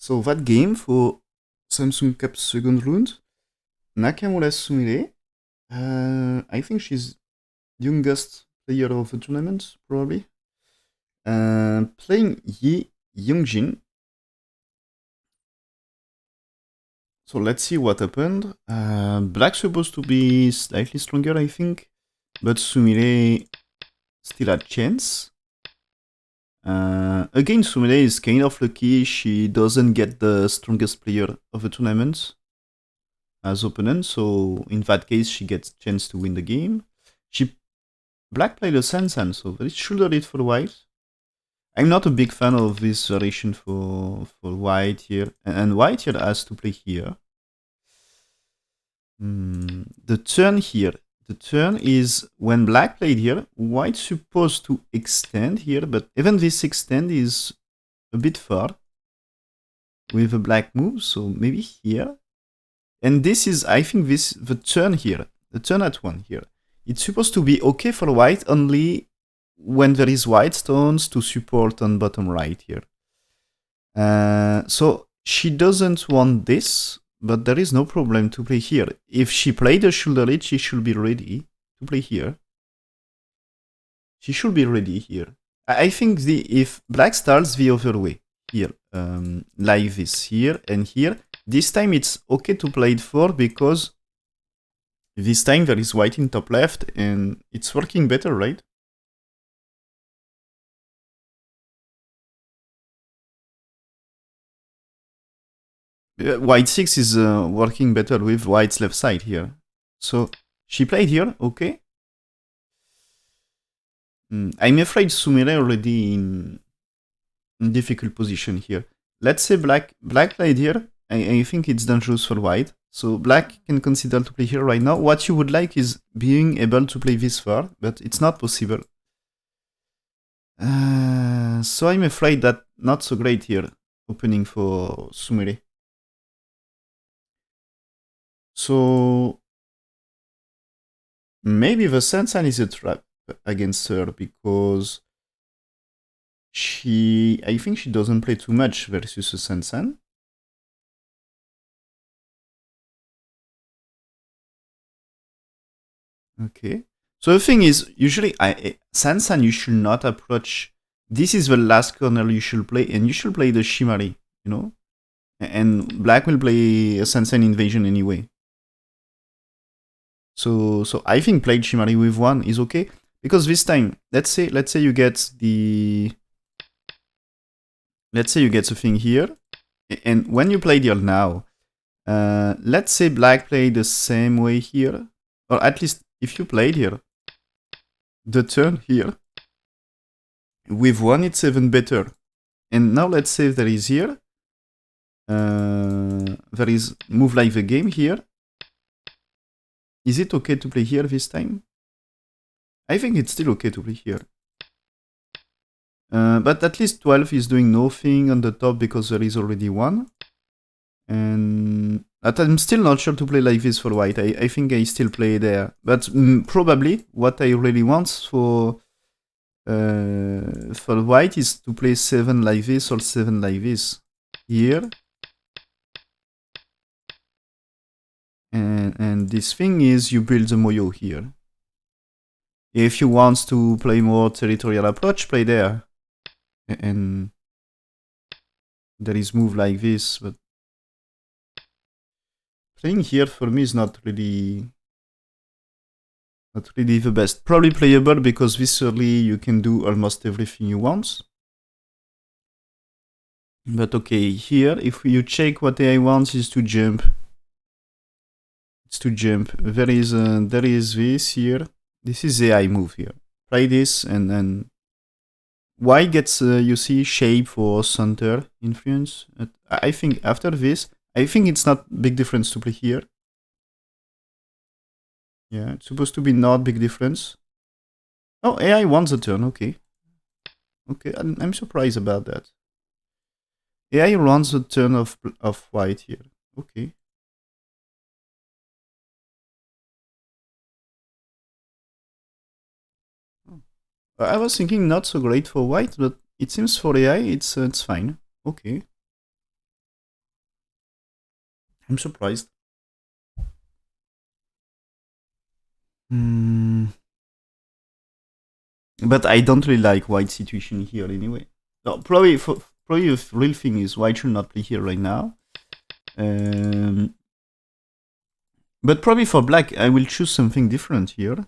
So that game for Samsung Cup second round, Nakamura Sumire, I think she's youngest player of the tournament, probably. Playing Hyeongjin. So let's see what happened. Black supposed to be slightly stronger, I think, but Sumire still had chance. Again, Sumire is kind of lucky. She doesn't get the strongest player of the tournament as opponent, so in that case, she gets chance to win the game. Black played a Samsun, so that should have it for white. I'm not a big fan of this variation for white here, and white here has to play here. The turn here. The turn is when black played here, white's supposed to extend here, but even this extend is a bit far with a black move, so maybe here. And this is, I think, the turn here, the turn at 1 here. It's supposed to be okay for white only when there is white stones to support on bottom right here. So she doesn't want this, but there is no problem to play here. If she played a shoulder lead, she should be ready to play here. She should be ready here. I think if black starts the other way, here, like this, here and here, this time it's okay to play it 4 because this time there is white in top left and it's working better, right? White 6 is working better with white's left side here. So she played here, okay. I'm afraid Sumire already in difficult position here. Let's say black played here. I think it's dangerous for white. So black can consider to play here right now. What you would like is being able to play this far, but it's not possible. So I'm afraid that not so great here, opening for Sumire. So maybe the Samsun is a trap against her because I think she doesn't play too much versus a Samsun. Okay. So the thing is, usually Samsun you should not approach. This is the last corner you should play, and you should play the Shimari, you know? And black will play a Samsun invasion anyway. So I think played Shimari with 1 is okay. Because this time, let's say you get the thing here, and when you play here now, let's say black played the same way here, or at least if you played here, the turn here, with 1 it's even better. And now let's say there is here, there is move like the game here. Is it okay to play here this time? I think it's still okay to play here. But at least 12 is doing nothing on the top because there is already 1. And I'm still not sure to play like this for white. I think I still play there. But probably what I really want for white is to play 7 like this or 7 like this. Here. And this thing is you build the Moyo here. If you want to play more territorial approach, play there. And there is move like this, but playing here for me is not really the best. Probably playable because visually you can do almost everything you want. But okay, here if you check what AI wants is to jump. It's to jump. There is this here. This is AI move here. Try this and then white gets you see shape for center influence. I think after this, I think it's not big difference to play here. Yeah, it's supposed to be not big difference. Oh, AI wants a turn. Okay. Okay, I'm surprised about that. AI runs a turn of white here. Okay. I was thinking not so great for white, but it seems for AI it's fine. Okay. I'm surprised. Hmm. But I don't really like white situation here anyway. No, probably the real thing is white should not play here right now. But probably for black, I will choose something different here.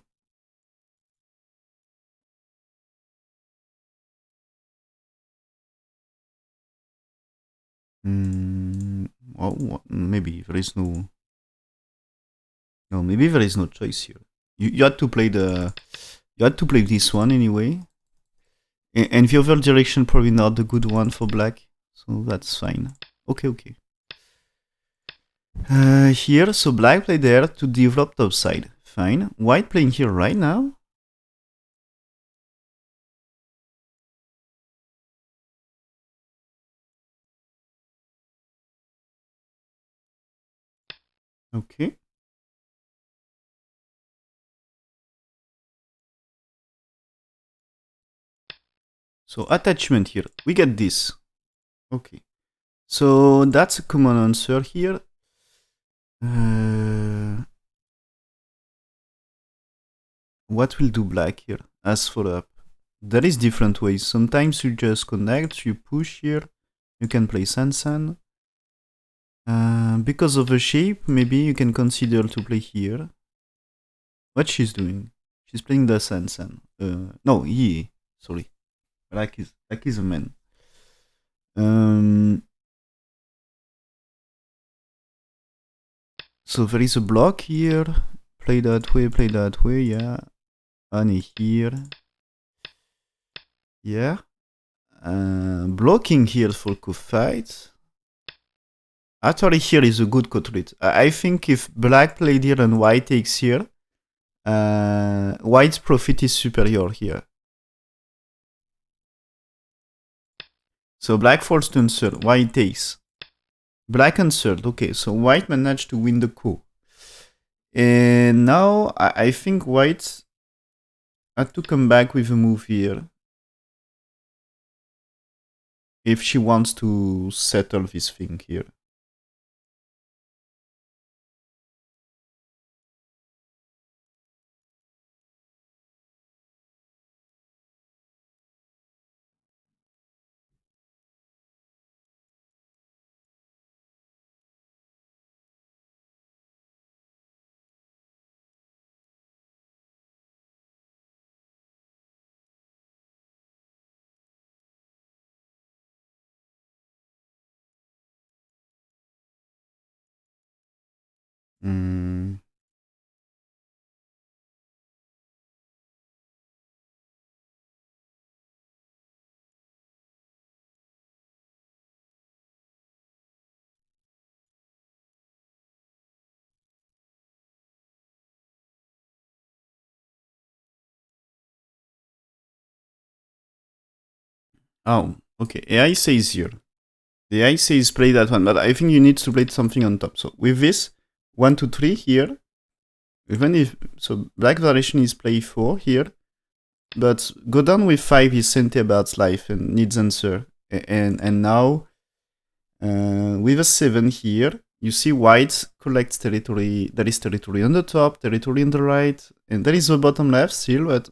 Well, maybe there is no. No, maybe there is no choice here. You had to play the. You had to play this one anyway. And the other direction probably not the good one for black, so that's fine. Okay. Here, so black play there to develop top side. Fine. White playing here right now. Okay. So attachment here. We get this. Okay. So that's a common answer here. What will do black here? As follow up. There is different ways. Sometimes you just connect, you push here. You can play Samsun. Because of the shape, maybe you can consider to play here. What she's doing? She's playing the Samsun. No, he. Sorry. Black is a man. So there is a block here. Play that way, yeah. And here. Yeah. Blocking here for co-fight. Actually, here is a good co-treat. I think if black played here and white takes here, white's profit is superior here. So black falls to insert, white takes. Black answered, okay, so white managed to win the coup. And now I think white had to come back with a move here. If she wants to settle this thing here. Mm. Oh, okay. AI says here. The AI says play that one, but I think you need to play something on top. So with this, 1, 2, 3 here. Even if so, black variation is play 4 here, but go down with 5 is Sente about life and needs answer. And now with a 7 here, you see white collects territory. There is territory on the top, territory on the right, and there is a bottom left still, but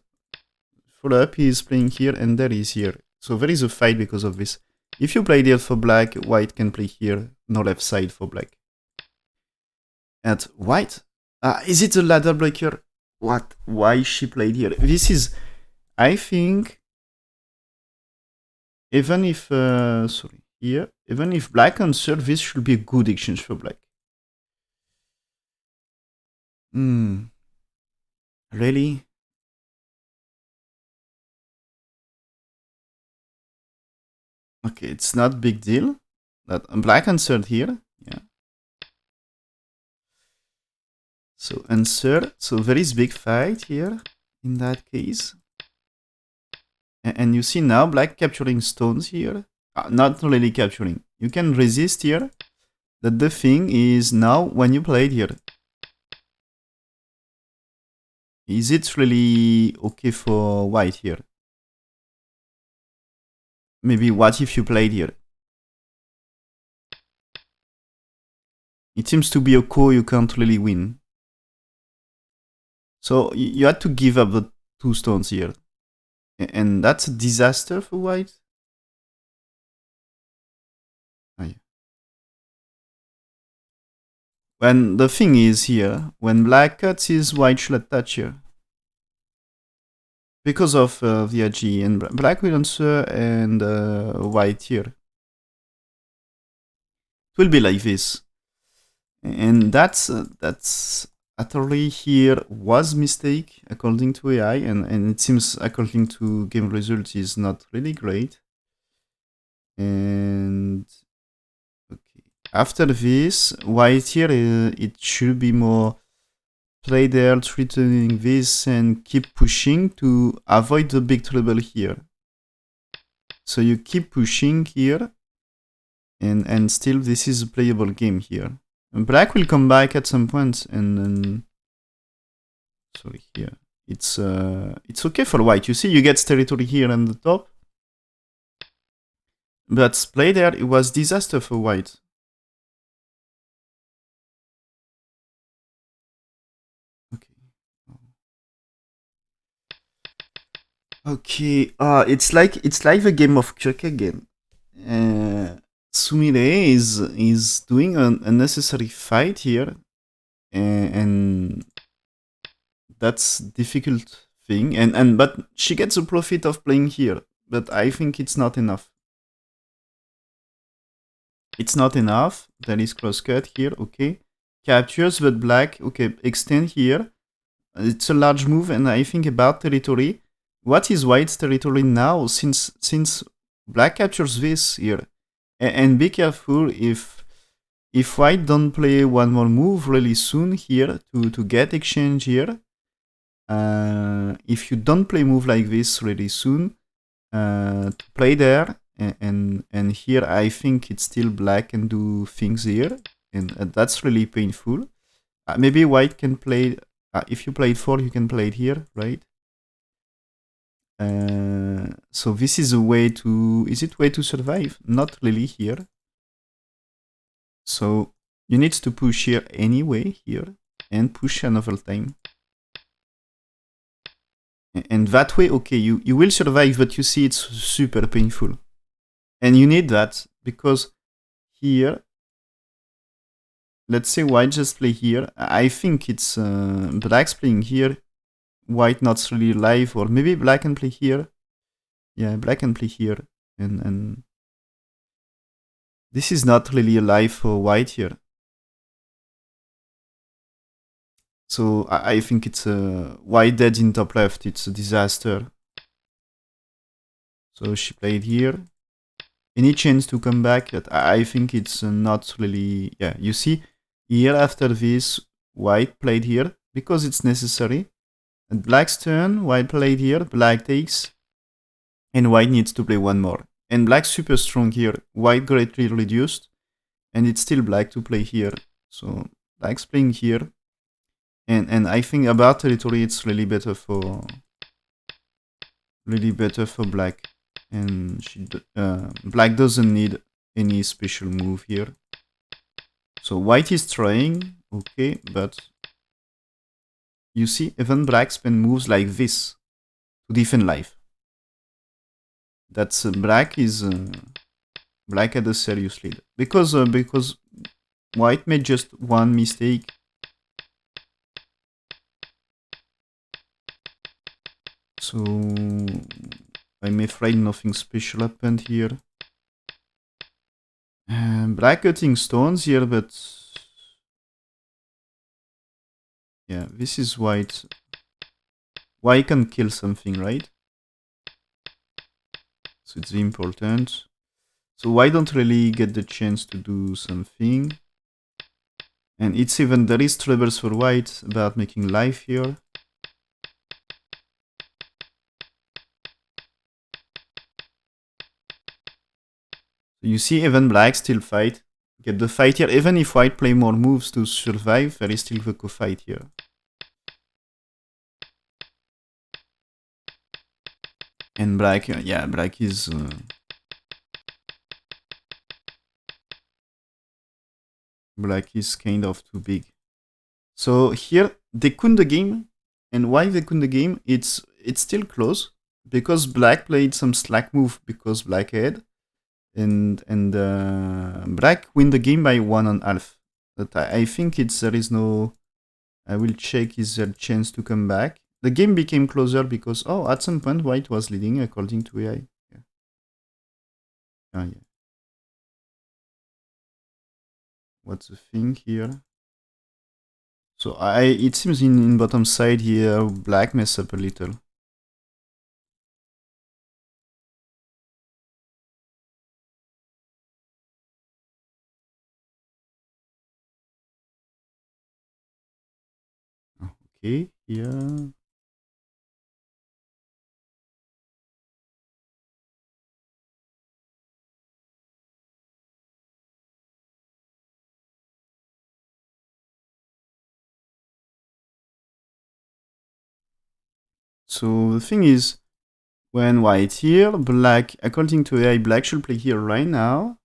follow up he is playing here and there is here. So there is a fight because of this. If you play there for black, white can play here, no left side for black. And white, is it a ladder breaker? What? Why she played here? This is, I think, even if, sorry, here, even if black answered, this should be a good exchange for black. Really? Okay, it's not big deal. That black answered here, yeah. So answer, so there is big fight here in that case. And you see now black capturing stones here. Not really capturing. You can resist here. That the thing is now when you play it here. Is it really okay for white here? Maybe what if you played here? It seems to be a core you can't really win. So you had to give up the 2 stones here. And that's a disaster for white. Oh, yeah. When the thing is here, when black cuts his, white should attach here. Because of the AG, and black will answer and white here. It will be like this. And that's utterly here was mistake according to AI, and it seems according to game results is not really great. And okay, after this, white here it should be more play there, threatening this and keep pushing to avoid the big trouble here. So you keep pushing here, and still this is a playable game here. And black will come back at some point, and then sorry here. It's okay for white. You see, you get territory here on the top, but play there it was disaster for white. Okay, it's like the game of Kirk again. Sumire is doing an unnecessary fight here, and that's difficult thing. And but she gets the profit of playing here, but I think it's not enough. It's not enough. There is crosscut here. Okay, captures, but black. Okay, extend here. It's a large move, and I think about territory. What is white's territory now? Since black captures this here, and be careful if white don't play one more move really soon here to get exchange here. If you don't play move like this really soon, to play there, and here I think it's still black and do things here, and that's really painful. Maybe white can play. If you play it 4, you can play it here, right? So this is a way to... Is it way to survive? Not really here. So you need to push here anyway, here, and push another time. And that way, okay, you will survive, but you see it's super painful. And you need that, because here... Let's say white just play here. I think it's black's playing here. White not really live, or maybe black can play here. Yeah, black can play here, and this is not really alive for white here. So I think it's a white dead in top left. It's a disaster. So she played here. Any chance to come back? I think it's not really. Yeah, you see here after this, white played here because it's necessary. And black's turn, white played here, black takes, and white needs to play one more. And black's super strong here, white greatly reduced, and it's still black to play here. So black's playing here, and I think about territory it's really better for black. And black doesn't need any special move here. So white is trying, okay, but you see, even black spend moves like this to defend life. That's black is black had a serious lead because white made just one mistake. So I'm afraid nothing special happened here. Black cutting stones here, but yeah, this is white. White can kill something, right? So it's important. So white don't really get the chance to do something. And it's even, there is troubles for white about making life here. You see, even black still fight. Get the fight here. Even if white play more moves to survive, there is still the co-fight here. And black, yeah, black is... Black is kind of too big. So here they couldn't the game, and why they couldn't the game? It's still close because Black played some slack move because Black had, and Black win the game by 1.5. But I think there is no. I will check is there a chance to come back. The game became closer because at some point White was leading according to AI. Yeah. Yeah. What's the thing here? So it seems in bottom side here Black mess up a little. Okay, here. So the thing is, when White here, Black, according to AI, Black should play here right now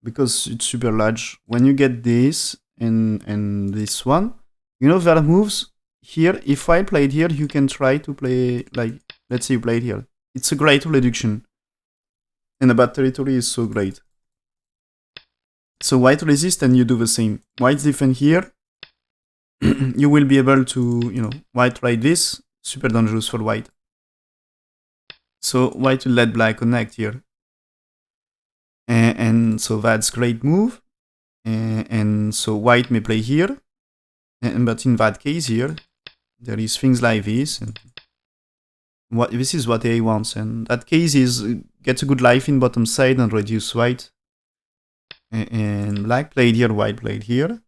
because it's super large. When you get this and this one, there are moves here. If I played here, you can try to play like, let's say you played here. It's a great reduction, and the bad territory is so great. So White resist and you do the same. White defend here. You will be able to, White try this. Super dangerous for White. So White will let Black connect here. And so that's great move. And so White may play here. But in that case here, there is things like this. And this is what A wants. And that case is gets a good life in bottom side and reduce White. And Black played here, White played here.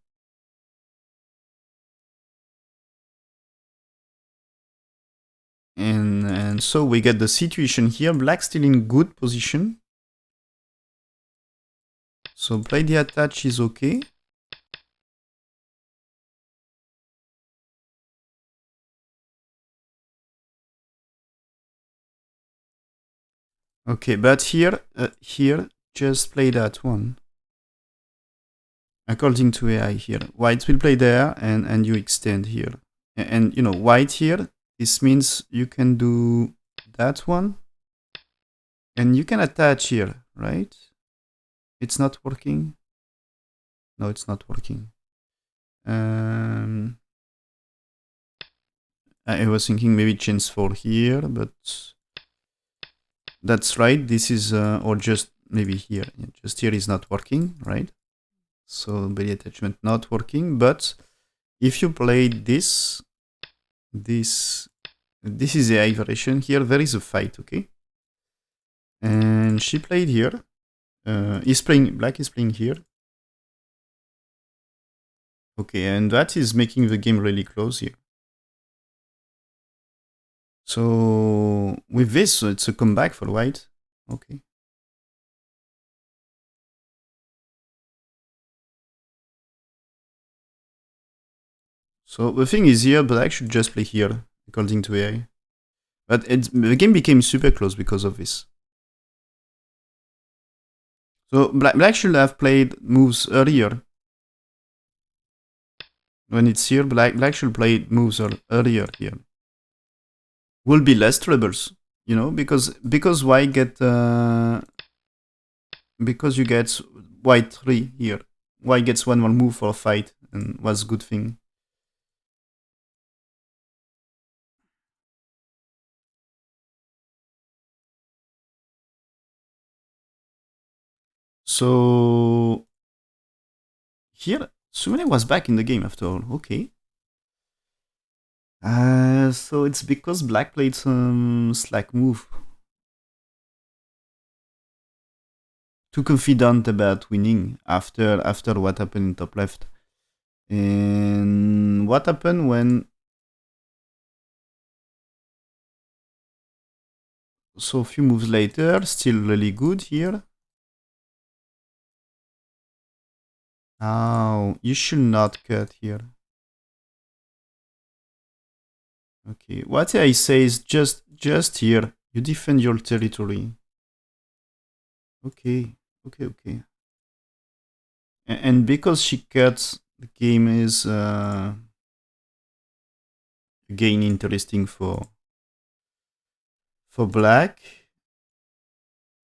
And so we get the situation here. Black still in good position. So play the attach is okay. Okay, but here, just play that one. According to AI here, White will play there, and you extend here. And White here, this means you can do that one. And you can attach here, right? It's not working. No, it's not working. I was thinking maybe change 4 here, but that's right. This is, or just maybe here. Just here is not working, right? So belly attachment not working. But if you play this is the AI variation. Here there is a fight, okay? And she played here. Black is playing here. Okay, and that is making the game really close here. So with this, it's a comeback for White. Okay. So the thing is here, Black should just play here, according to AI. But the game became super close because of this. So Black should have played moves earlier. When it's here, Black should play moves earlier here. Will be less troubles, because White get because you get White 3 here. White gets one more move for a fight, and was a good thing. So here, Sumire was back in the game after all. Okay. So it's because Black played some slack move. Too confident about winning after what happened in top left. And what happened when... So a few moves later, still really good here. Oh, you should not cut here. Okay, what I say is just here, you defend your territory. Okay. And because she cuts, the game is again interesting for black.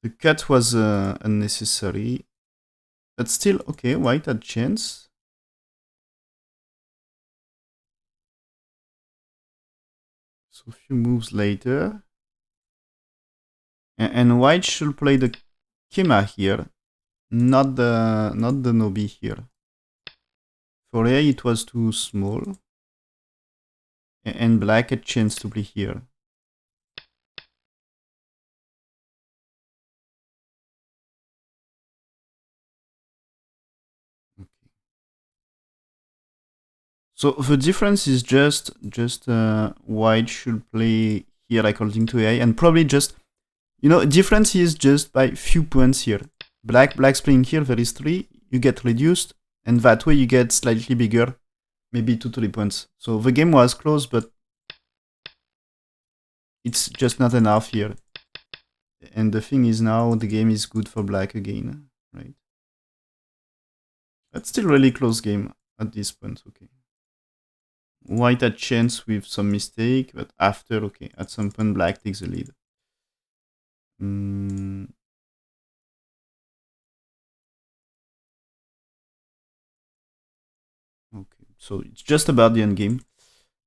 The cut was unnecessary, but still okay. White had chance. So a few moves later, and white should play the Kema here, not the Nobi here. For A it was too small, and black had chance to play here. So the difference is just white should play here according to AI, and probably just, you know, difference is just by few points here. Black's playing here, there is 3, you get reduced, and that way you get slightly bigger, maybe 2-3 points. So the game was close, but it's just not enough here. And the thing is now the game is good for black again, right? But still really close game at this point, okay. White had chance with some mistake, but after, okay, at some point black takes the lead. Okay, so it's just about the end game.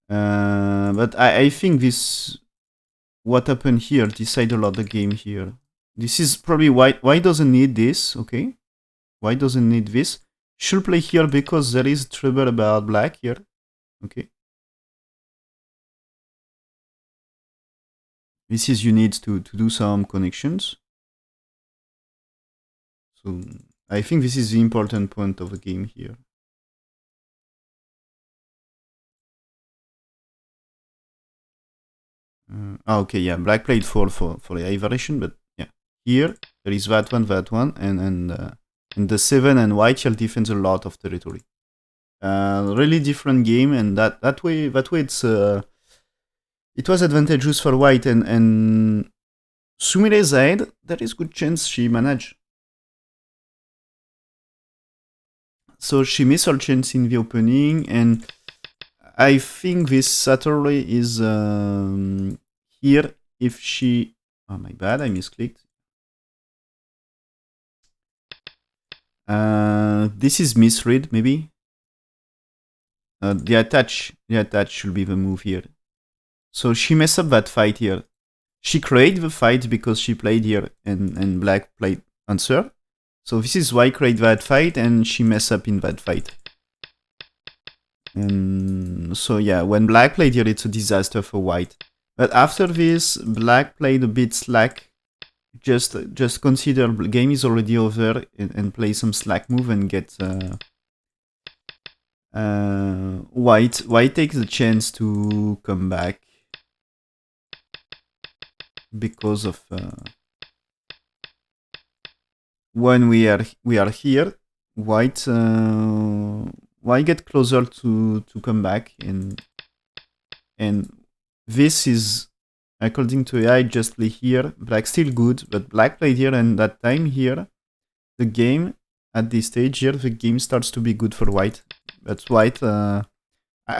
But I think this, what happened here, decide a lot the game here. This is probably why doesn't need this, okay? Why doesn't need this? Should play here because there is trouble about black here, okay? This is you need to do some connections. So I think this is the important point of the game here. Okay, yeah, black played 4 for the A variation, but yeah, here there is that one, and the 7 and white shall defend a lot of territory. Really different game, and that way it's it was advantageous for white, and Sumire's side, there is good chance she managed. So she missed her chance in the opening, and I think this Saturday is here if she... Oh, my bad, I misclicked. This is misread, maybe. The attach should be the move here. So she messed up that fight here. She created the fight because she played here and black played answer. So this is why create that fight, and she messed up in that fight. And so yeah, when black played here, it's a disaster for white. But after this, black played a bit slack. Just consider game is already over and play some slack move and get white takes the chance to come back because of when we are here, white get closer to come back, and this is according to AI just play here. Black still good, but black played here, and that time here, the game at this stage here, the game starts to be good for white. But white, I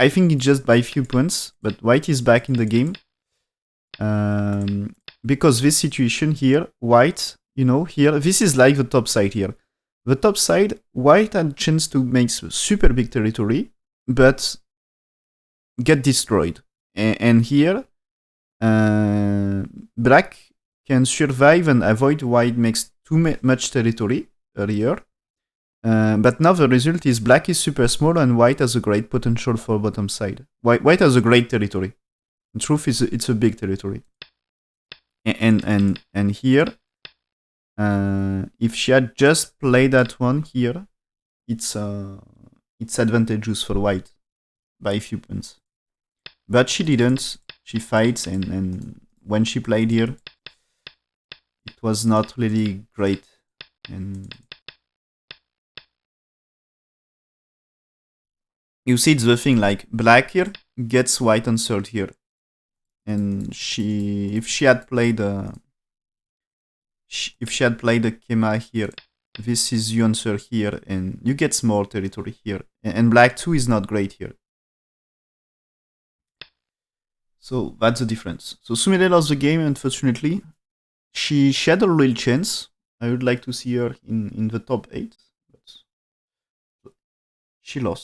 think it's just by few points, but white is back in the game. Because this situation here, white, you know, here, this is like the top side here. The top side, white had chance to make super big territory, but get destroyed. And here, black can survive and avoid white makes too much territory earlier. But now the result is black is super small and white has a great potential for bottom side. White has a great territory. The truth is it's a big territory. And here, if she had just played that one here, it's advantageous for white by a few points. But she didn't. She fights, and when she played here, it was not really great. And you see, it's the thing, like black here gets white answered here, and if she had played the Kema here, This is the answer here, and you get small territory here. And black 2 is not great here. So that's the difference. So Sumire lost the game, unfortunately. She had a real chance. I would like to see her in the top 8, but she lost.